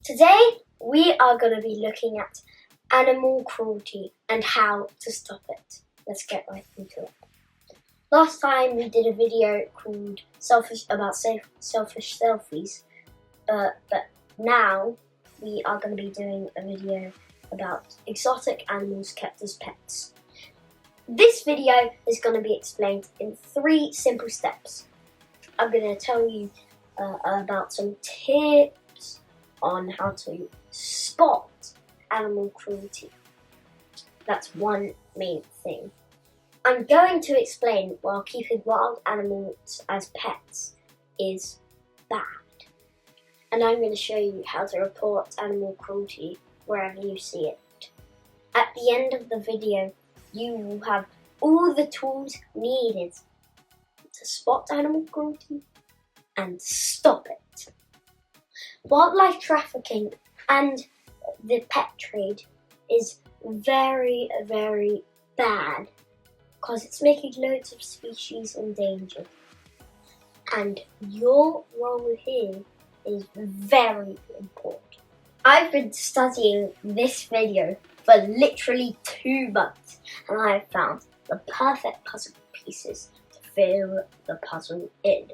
Today we are going to be looking at animal cruelty and how to stop it. Let's get right into it. Last time we did a video called selfish selfies, but now we are going to be doing a video about exotic animals kept as pets. This video is going to be explained in 3 simple steps. I'm going to tell you about some tips on how to spot animal cruelty. That's one main thing. I'm going to explain why keeping wild animals as pets is bad. And I'm going to show you how to report animal cruelty wherever you see it. At the end of the video, you will have all the tools needed to spot animal cruelty and stop it. Wildlife trafficking and the pet trade is very, very bad because it's making loads of species endangered. And your role here is very important. I've been studying this video for literally 2 months and I have found the perfect puzzle pieces to fill the puzzle in.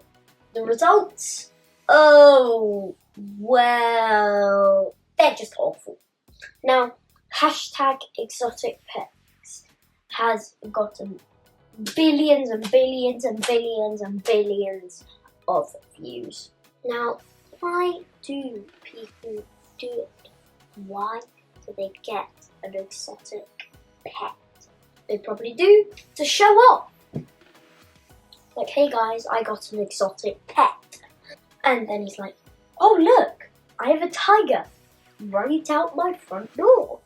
The results? Oh, well, they're just awful. Now, #ExoticPets has gotten billions and billions and billions and billions of views. Now, why do people do it? Why do they get an exotic pet? They probably do to show off. Like, hey guys, I got an exotic pet. And then he's like, oh look, I have a tiger right out my front door.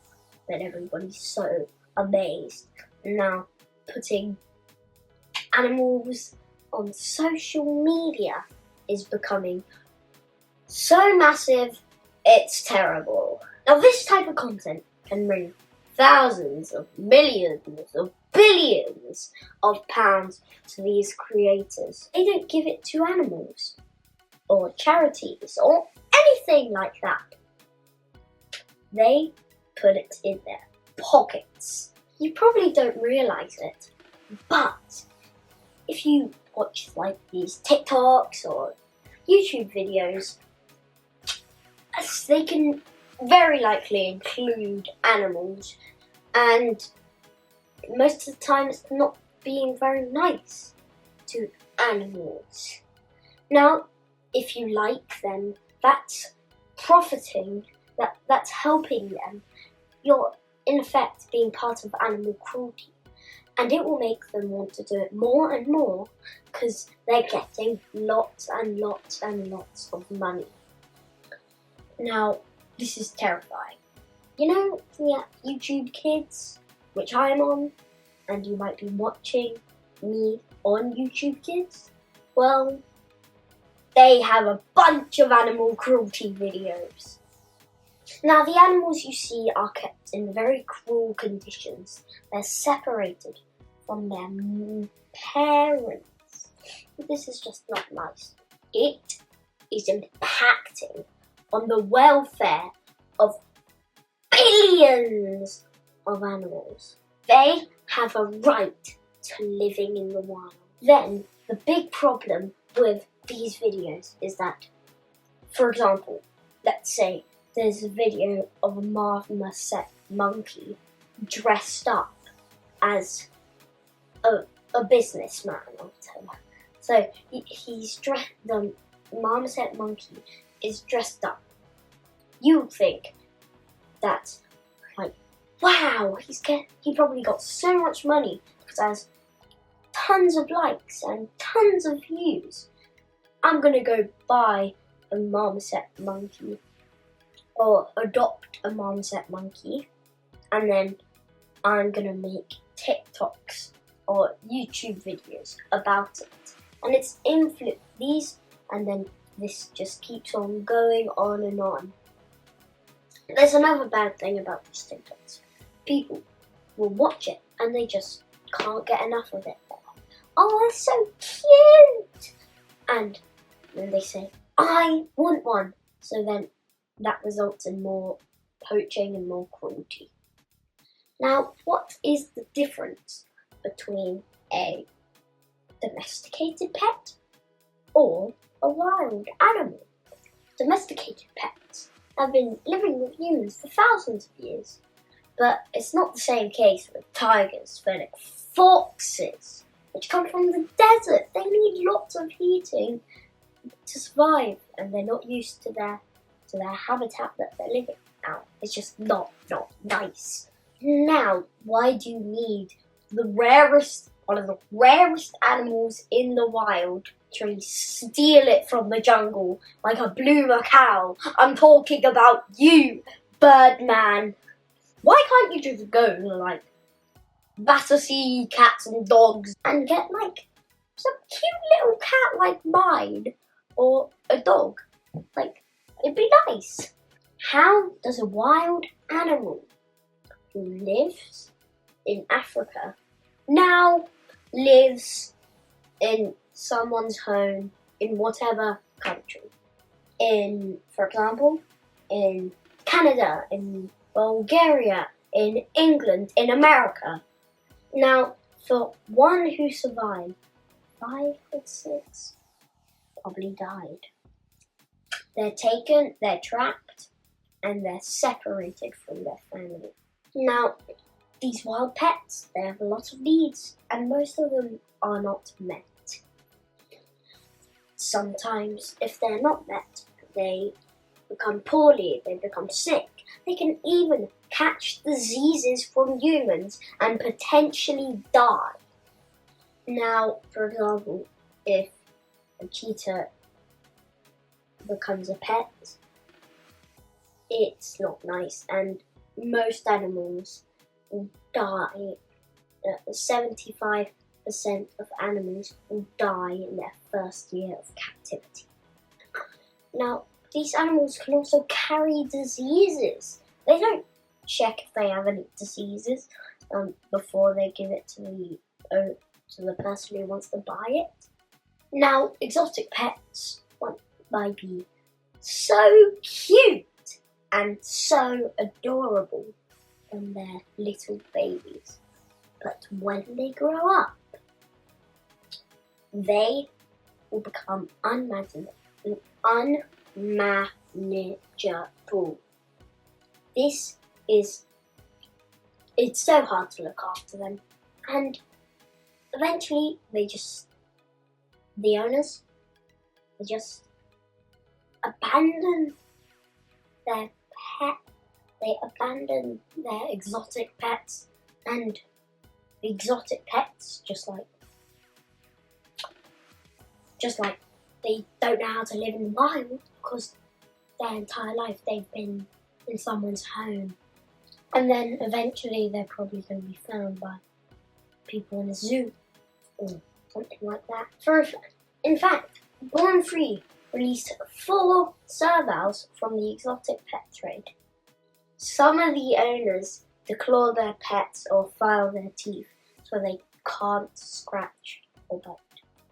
Then everybody's so amazed. Now, putting animals on social media is becoming so massive, it's terrible. Now, this type of content can bring thousands of millions of billions of pounds to these creators. They don't give it to animals or charities or anything like that. They put it in their pockets. You probably don't realise it, but if you watch like these TikToks or YouTube videos, they can very likely include animals, and most of the time it's not being very nice to animals. Now, if you like them, that's profiting, that's helping them. You're in effect being part of animal cruelty, and it will make them want to do it more and more because they're getting lots and lots and lots of money. Now, this is terrifying. You know the YouTube Kids, which I'm on, and you might be watching me on YouTube Kids? Well, they have a bunch of animal cruelty videos. Now, the animals you see are kept in very cruel conditions. They're separated from their parents. This is just not nice. It is impacting on the welfare of billions of animals. They have a right to living in the wild. Then, the big problem with these videos is that, for example, let's say there's a video of a marmoset monkey dressed up as a businessman or whatever. So the marmoset monkey is dressed up. You would think that, like, wow, he probably got so much money because it has tons of likes and tons of views. I'm gonna go buy a marmoset monkey or adopt a marmoset monkey, and then I'm gonna make TikToks or YouTube videos about it. And it's these, and then this just keeps on going on and on. There's another bad thing about these TikToks. People will watch it and they just can't get enough of it. Oh, that's so cute! And then they say, I want one. So then that results in more poaching and more cruelty. Now, what is the difference between a domesticated pet or a wild animal? Domesticated pets have been living with humans for thousands of years, but it's not the same case with tigers, fennec foxes, which come from the desert. They need lots of heating to survive, and they're not used to their habitat that they're living out. It's just not nice. Now, why do you need one of the rarest animals in the wild, to steal it from the jungle like a blue macaw? I'm talking about you, Birdman. Why can't you just go to like Battersea Cats and Dogs and get like some cute little cat like mine, or a dog? Like, it'd be nice. How does a wild animal who lives in Africa now lives in someone's home in whatever country? For example, in Canada, in Bulgaria, in England, in America. Now, for one who survived, 5 or 6 probably died. They're taken, they're trapped, and they're separated from their family. Now, these wild pets, they have a lot of needs, and most of them are not met. Sometimes, if they're not met, they become poorly, they become sick. They can even catch diseases from humans and potentially die. Now, for example, if a cheetah becomes a pet, it's not nice, and most animals will die. 75% of animals will die in their first year of captivity. Now, these animals can also carry diseases. They don't check if they have any diseases before they give it to the person who wants to buy it. Now, exotic pets might be so cute and so adorable when they're little babies, but when they grow up, they will become unmanageable. It's so hard to look after them, and eventually the owners just abandon their pet. They abandon their exotic pets, and the exotic pets just like they don't know how to live in the wild because their entire life they've been in someone's home. And then eventually they're probably going to be found by people in a zoo or something like that. In fact, Born Free released 4 servals from the exotic pet trade. Some of the owners declaw their pets or file their teeth so they can't scratch or bite.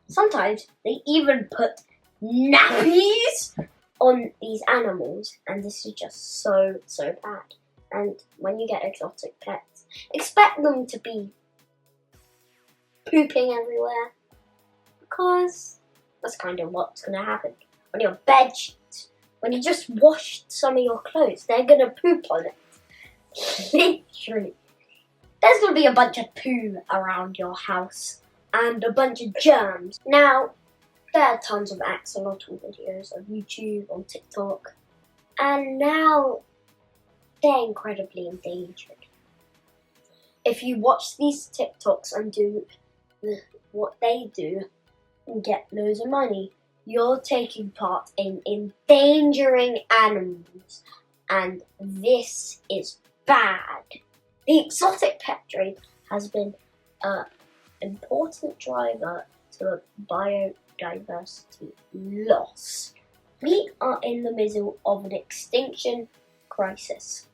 Sometimes they even put nappies on these animals, and this is just so bad. And when you get exotic pets, expect them to be pooping everywhere, because that's kind of what's going to happen. On your bed sheets, when you just washed some of your clothes, they're going to poop on it. Literally. There's going to be a bunch of poo around your house and a bunch of germs. Now, there are tons of axolotl videos on YouTube, on TikTok, and now they're incredibly endangered. If you watch these TikToks and do what they do and get loads of money, you're taking part in endangering animals, and this is bad. The exotic pet trade has been an important driver to biodiversity loss. We are in the middle of an extinction crisis,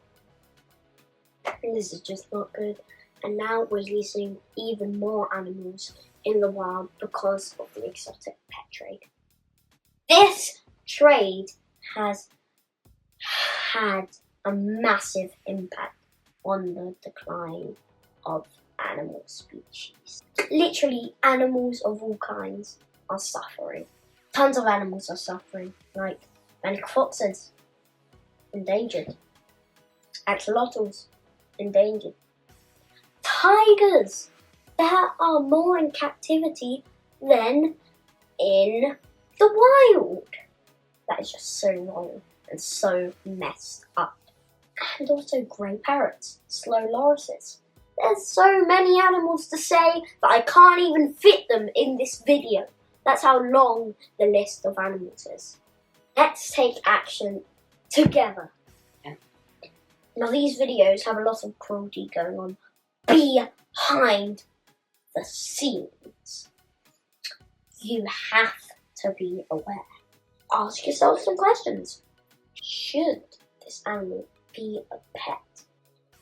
and this is just not good. And now we're losing even more animals in the wild because of the exotic pet trade. This trade has had a massive impact on the decline of animal species. Literally, animals of all kinds are suffering. Tons of animals are suffering, like many foxes, endangered. Axolotls, endangered. Tigers! There are more in captivity than in the wild. That is just so wrong and so messed up. And also grey parrots, slow lorises. There's so many animals to say that I can't even fit them in this video. That's how long the list of animals is. Let's take action together. Now these videos have a lot of cruelty going on behind the scenes. You have to be aware. Ask yourself some questions. Should this animal be a pet?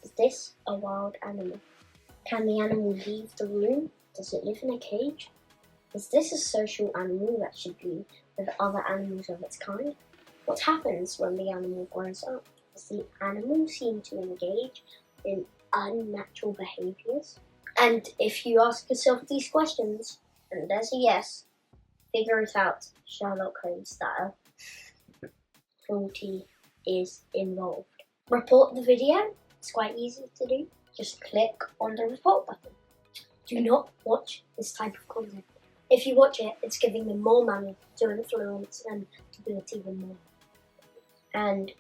Is this a wild animal? Can the animal leave the room? Does it live in a cage? Is this a social animal that should be with other animals of its kind? What happens when the animal grows up? Does the animal seem to engage in unnatural behaviours? And if you ask yourself these questions, and there's a yes, figure it out Sherlock Holmes style. Cruelty is involved. Report the video. It's quite easy to do. Just click on the report button. Do not watch this type of content. If you watch it, it's giving them more money to influence them to do it even more. And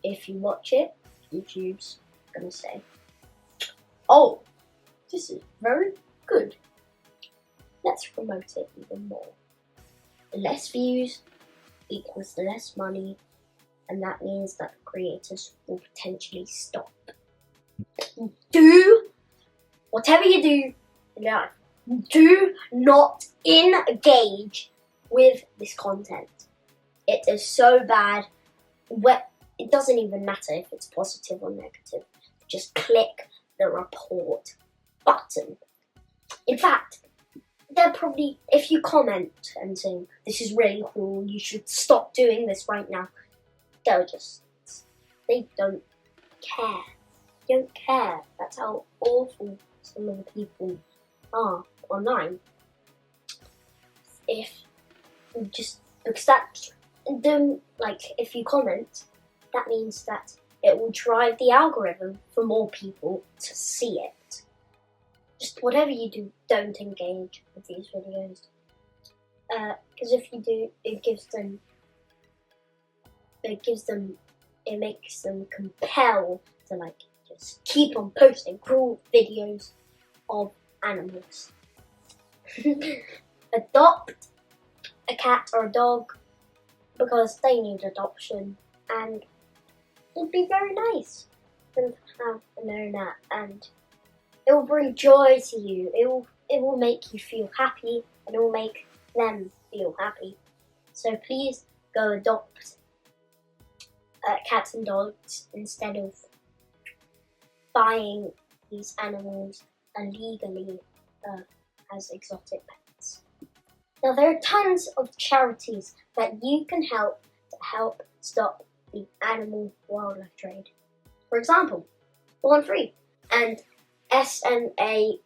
if you watch it, YouTube's gonna say, oh, this is very good. Let's promote it even more. Less views equals less money, and that means that the creators will potentially stop. Do whatever you do in life, do not engage with this content. It is so bad. It doesn't even matter if it's positive or negative. Just click the report button. In fact, they're probably, if you comment and say, this is really cool, you should stop doing this right now, they don't care. They don't care. That's how awful some of the people are online. If you comment, that means that it will drive the algorithm for more people to see it. Just whatever you do, don't engage with these videos. Because if you do, it makes them compel to just keep on posting cruel videos of animals. Adopt a cat or a dog because they need adoption, and it'd be very nice to have an owner, and it will bring joy to you. It will make you feel happy, and it will make them feel happy. So please go adopt cats and dogs instead of buying these animals illegally as exotic pets. Now there are tons of charities that you can help to help stop the animal wildlife trade. For example, Born Free and SNACC.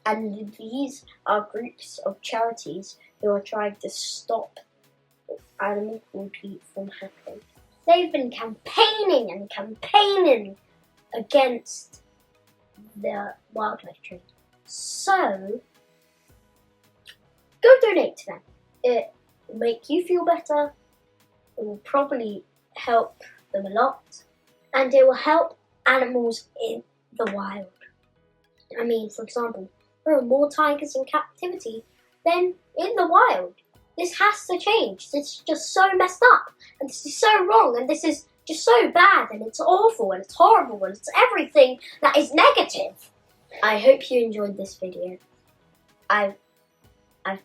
And these are groups of charities who are trying to stop animal cruelty from happening. They've been campaigning against the wildlife trade. So, go donate to them. It will make you feel better. It will probably help them a lot. And it will help animals in the wild. I mean, for example, there are more tigers in captivity than in the wild. This has to change. This is just so messed up. And this is so wrong. And this is just so bad. And it's awful. And it's horrible. And it's everything that is negative. I hope you enjoyed this video. I've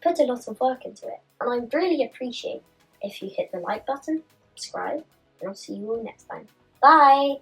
put a lot of work into it. And I really appreciate if you hit the like button, subscribe, and I'll see you all next time. Bye!